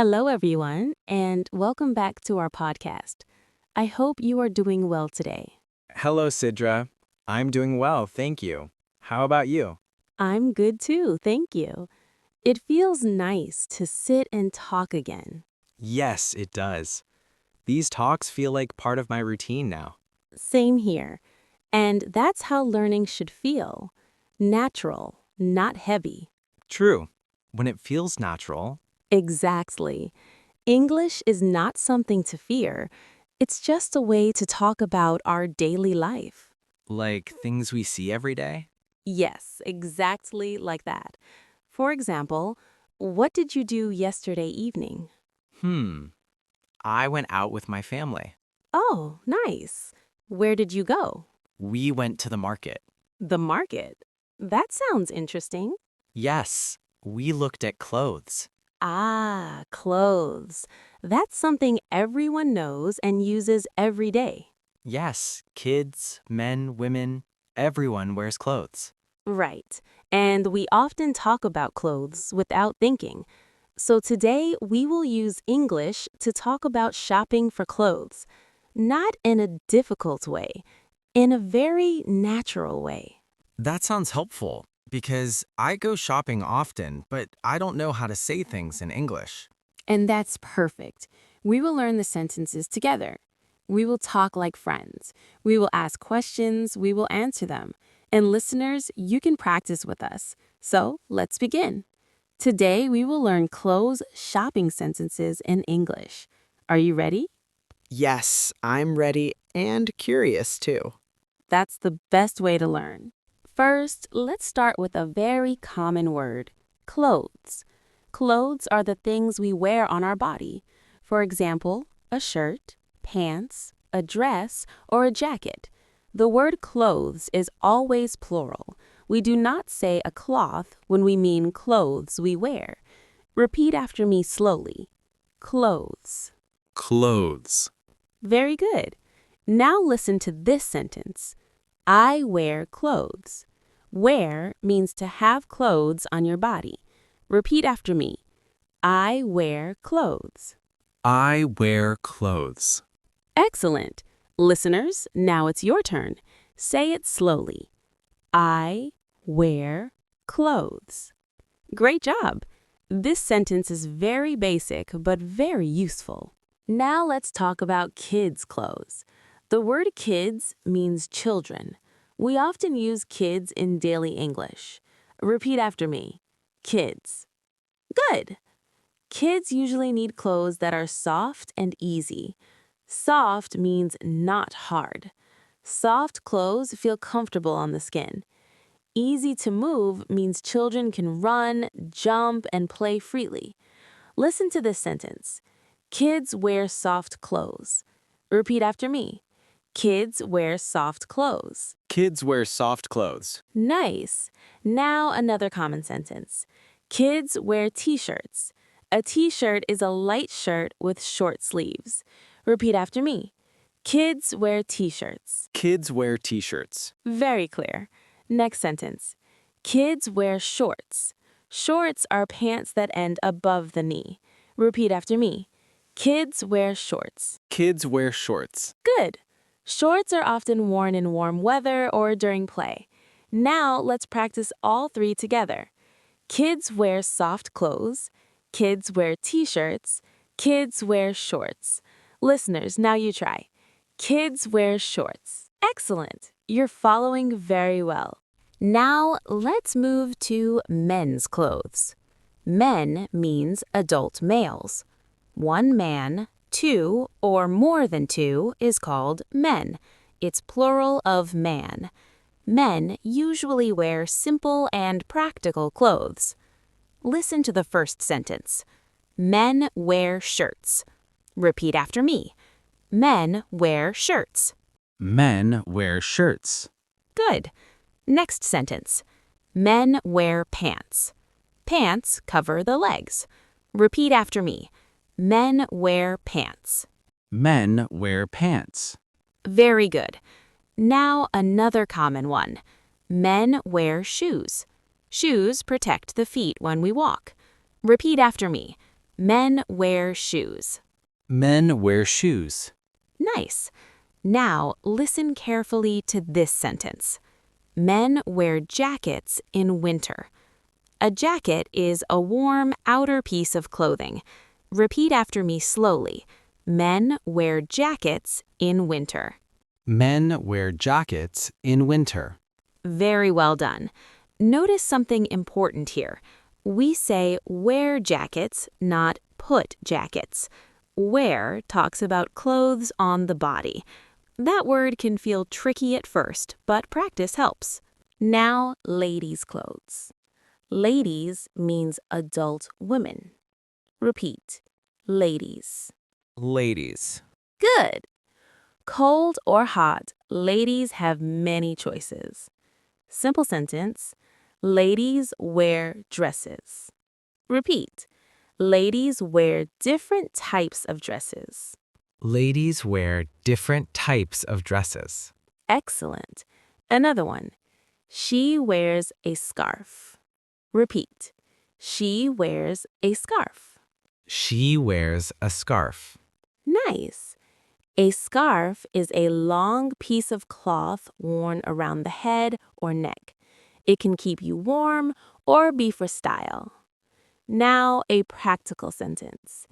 Hello, everyone, and welcome back to our podcast. I hope you are doing well today. Hello, Sidra. I'm doing well, thank you. How about you? I'm good too, thank you. It feels nice to sit and talk again. Yes, it does. These talks feel like part of my routine now. Same here. And that's how learning should feel natural, not heavy. True. When it feels natural, Exactly. English is not something to fear, it's just a way to talk about our daily life. like things we see every day. Yes, exactly like that. For example, what did you do yesterday evening? Hmm. I went out with my family. Oh, nice. Where did you go? We went to the market. The market. That sounds interesting. Yes, we looked at clothes. Ah, clothes. That's something everyone knows and uses every day. Yes, kids, men, women, everyone wears clothes. Right. And we often talk about clothes without thinking. So today we will use English to talk about shopping for clothes, not in a difficult way, in a very natural way. That sounds helpful because I go shopping often, but I don't know how to say things in English. And that's perfect. We will learn the sentences together. We will talk like friends. We will ask questions, we will answer them. And listeners, you can practice with us. So let's begin. Today we will learn clothes shopping sentences in English. Are you ready? Yes, I'm ready and curious too. That's the best way to learn. First, let's start with a very common word, clothes. Clothes are the things we wear on our body. For example, a shirt, pants, a dress, or a jacket. The word clothes is always plural. We do not say a cloth when we mean clothes we wear. Repeat after me slowly. Clothes. Clothes. Very good. Now listen to this sentence. I wear clothes. Wear means to have clothes on your body. Repeat after me. I wear clothes. I wear clothes. Excellent. Listeners, now it's your turn. Say it slowly. I wear clothes. Great job. This sentence is very basic but very useful. Now let's talk about kids' clothes. The word kids means children. We often use kids in daily English. Repeat after me. Kids. Good. Kids usually need clothes that are soft and easy. Soft means not hard. Soft clothes feel comfortable on the skin. Easy to move means children can run, jump, and play freely. Listen to this sentence. Kids wear soft clothes. Repeat after me. Kids wear soft clothes. Kids wear soft clothes. Nice. Now another common sentence. Kids wear t-shirts. A t-shirt is a light shirt with short sleeves. Repeat after me. Kids wear t-shirts. Kids wear t-shirts. Very clear. Next sentence. Kids wear shorts. Shorts are pants that end above the knee. Repeat after me. Kids wear shorts. Kids wear shorts. Good. Shorts are often worn in warm weather or during play. Now let's practice all three together. Kids wear soft clothes. Kids wear t-shirts. Kids wear shorts. Listeners, now you try. Kids wear shorts. Excellent. You're following very well. Now let's move to men's clothes. Men means adult males. One man, two, or more than two is called men. It's plural of man. Men usually wear simple and practical clothes. Listen to the first sentence. Men wear shirts. Repeat after me. Men wear shirts. Men wear shirts. Good. Next sentence. Men wear pants. Pants cover the legs. Repeat after me. Men wear pants. Men wear pants. Very good. Now another common one. Men wear shoes. Shoes protect the feet when we walk. Repeat after me. Men wear shoes. Men wear shoes. Nice. Now, listen carefully to this sentence. Men wear jackets in winter. A jacket is a warm outer piece of clothing. Repeat after me slowly. Men wear jackets in winter. Men wear jackets in winter. Very well done. Notice something important here. We say wear jackets, not put jackets. Wear talks about clothes on the body. That word can feel tricky at first, but practice helps. Now, ladies' clothes. Ladies means adult women. Repeat. Ladies. Ladies. Good. Cold or hot, ladies have many choices. Simple sentence. Ladies wear dresses. Repeat. Ladies wear different types of dresses. Ladies wear different types of dresses. Excellent. Another one. She wears a scarf. Repeat. She wears a scarf. She wears a scarf. Nice. A scarf is a long piece of cloth worn around the head or neck. It can keep you warm or be for style. Now, a practical sentence.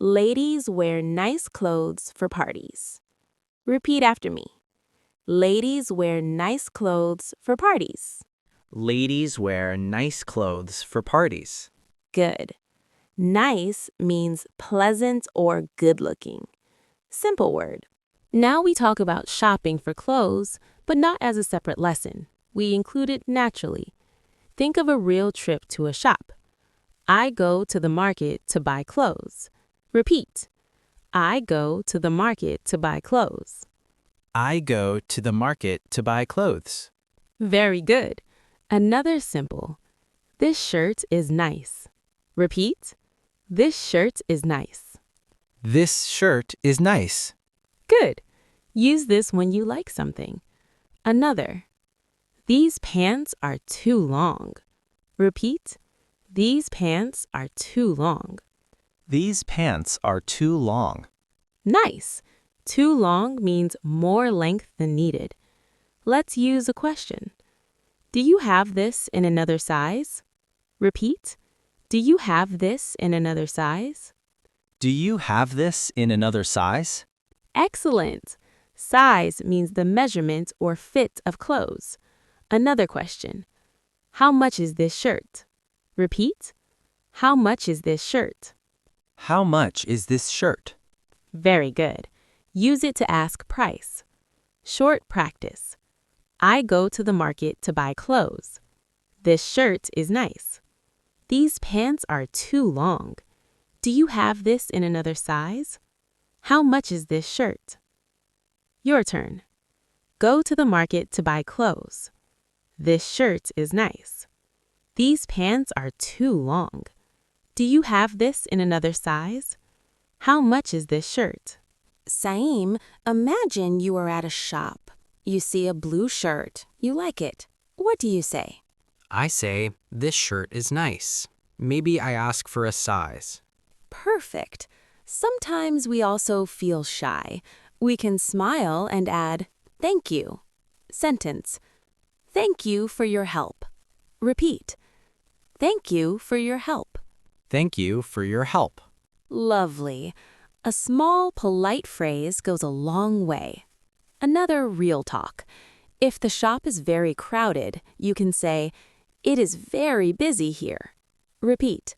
Ladies wear nice clothes for parties. Repeat after me. Ladies wear nice clothes for parties. Ladies wear nice clothes for parties. Good. Nice means pleasant or good-looking. Simple word. Now we talk about shopping for clothes, but not as a separate lesson. We include it naturally. Think of a real trip to a shop. I go to the market to buy clothes. Repeat. I go to the market to buy clothes. I go to the market to buy clothes. Very good. Another simple. This shirt is nice. Repeat. This shirt is nice. This shirt is nice. Good. Use this when you like something. Another. These pants are too long. Repeat. These pants are too long. These pants are too long. Nice. Too long means more length than needed. Let's use a question. Do you have this in another size? Repeat. Do you have this in another size? Do you have this in another size? Excellent. Size means the measurement or fit of clothes. Another question. How much is this shirt? Repeat. How much is this shirt? How much is this shirt? Very good. Use it to ask price. Short practice. I go to the market to buy clothes. This shirt is nice. These pants are too long. Do you have this in another size? How much is this shirt? Your turn. Go to the market to buy clothes. This shirt is nice. These pants are too long. Do you have this in another size? How much is this shirt? Saeem, imagine you are at a shop. You see a blue shirt. You like it. What do you say? I say, this shirt is nice. Maybe I ask for a size. Perfect. Sometimes we also feel shy. We can smile and add, thank you. Sentence. Thank you for your help. Repeat. Thank you for your help. Thank you for your help. Lovely. A small, polite phrase goes a long way. Another real talk. If the shop is very crowded, you can say, it is very busy here. Repeat.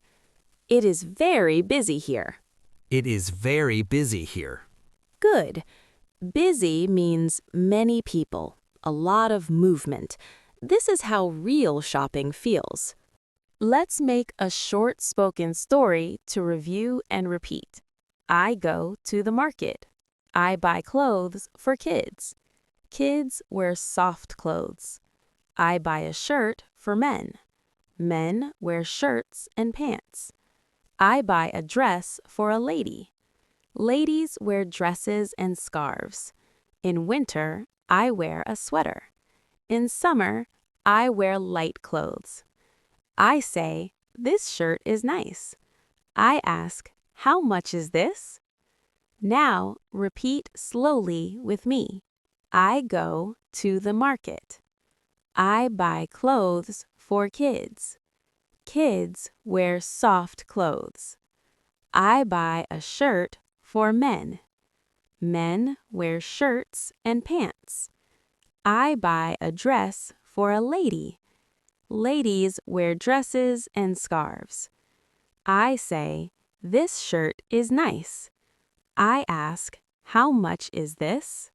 It is very busy here. It is very busy here. Good. Busy means many people, a lot of movement. This is how real shopping feels. Let's make a short spoken story to review and repeat. I go to the market. I buy clothes for kids. Kids wear soft clothes. I buy a shirt for men. Men wear shirts and pants. I buy a dress for a lady. Ladies wear dresses and scarves. In winter, I wear a sweater. In summer, I wear light clothes. I say, this shirt is nice. I ask, how much is this? Now, repeat slowly with me. I go to the market. I buy clothes for kids. Kids wear soft clothes. I buy a shirt for men. Men wear shirts and pants. I buy a dress for a lady. Ladies wear dresses and scarves. I say, this shirt is nice. I ask, how much is this?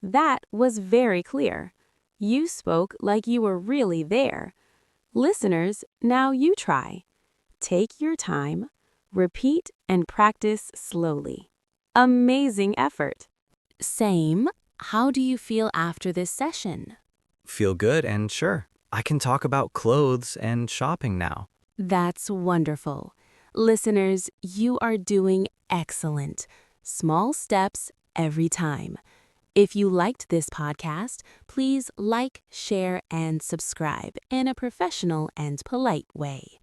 That was very clear. You spoke like you were really there. Listeners, now you try. Take your time, repeat and practice slowly. Amazing effort. Same. How do you feel after this session? Feel good and sure, I can talk about clothes and shopping now. That's wonderful. Listeners, you are doing excellent. Small steps every time. If you liked this podcast, please like, share, and subscribe in a professional and polite way.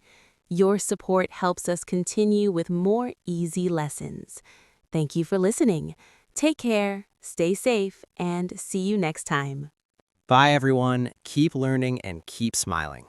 Your support helps us continue with more easy lessons. Thank you for listening. Take care, stay safe, and see you next time. Bye, everyone. Keep learning and keep smiling.